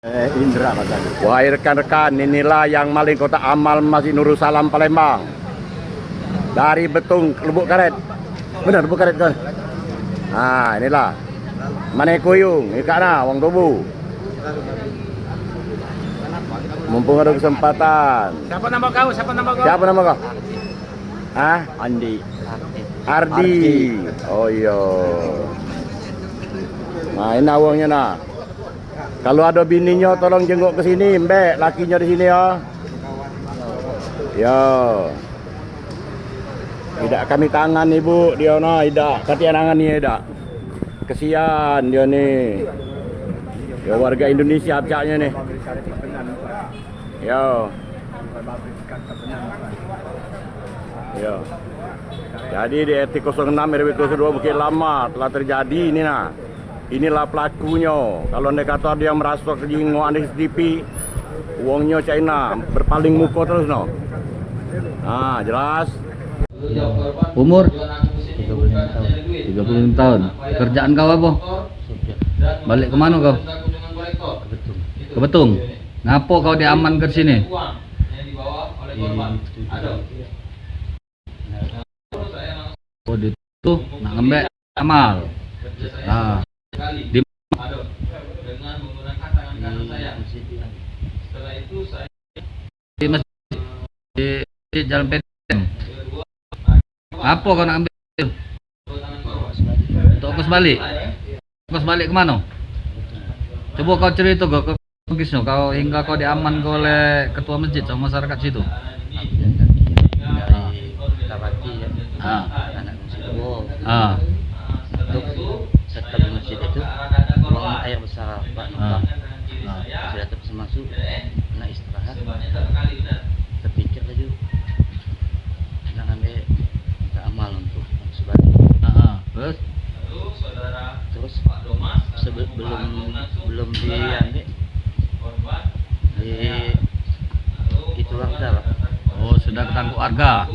Indra katanya. Wahai rekan-rekan, inilah yang maling kotak amal Masjid Nurul Salam Palembang. Dari Betung Lubuk Karet. Benar Lubuk Karet kan? Nah, inilah. Mane Kuyung, ikana wong tubu. Mumpung ada kesempatan. Siapa nama kau? Siapa nama kau? Siapa nama kau? Ah, Andi. Ardi. Oh iya. Nah, ini awangnya nah. Kalau ada bininya tolong jenguk ke sini, Mbak. Lakinya di sini ya. Yo. Tidak kami tangan Ibu, dia no, tidak. Katian tangan ni tidak. Kesian dia ni. Ya warga Indonesia abjaknya nih. Yo. Yo. Jadi di RT 06 RW 02 Bukit Lama telah terjadi ini nah. Inilah pelakunya. Kalau anda kata dia merasuk ke jingo anda CCTV, uangnya China berpaling muka terus no. Nah, jelas. Umur 35 tahun. Kerjaan kau apa? Balik ke mana kau? Ke Betung. Ngapo kau diaman ke sini? Oh, itu nak ngembek amal. Nah, di di masjid di Jalan Peteng. Apa kau nak ambil? Untuk ongkos balik. Ongkos balik ke mana? Coba kau cerita kau kisah kau hingga kau diaman oleh ketua masjid sama masyarakat situ. Dari Kawati ya, anak masjid untuk setelah di masjid itu buang air besar Pak numpang sudah terus masuk nak istirahat terpikir lagi nak ambil minta amal untuk sebalik terus belum diambil itu warga Pak. Oh, sudah ketangkuk warga.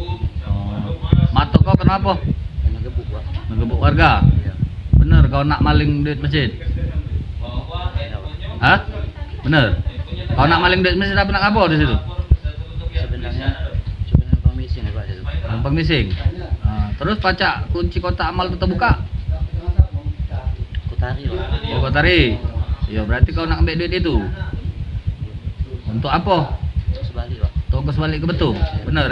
Oh. Matok kau kenapa? Karena gebuk Pak. Ngegebuk warga. Iya. Bener kau nak maling duit masjid? Iya, Pak. Hah? Bener. Kau nak maling duit masjid apa nak apa di situ? Sebenarnya cuma permisi nih Pak itu. Numpang missing. Nah, terus pacak kunci kotak amal tetap buka. Aku tarik Pak. Oh, kau tarik. Ya berarti kau nak ambil duit itu. Untuk apa? Terus balik Pak. Tunggu balik ke Betung. Bener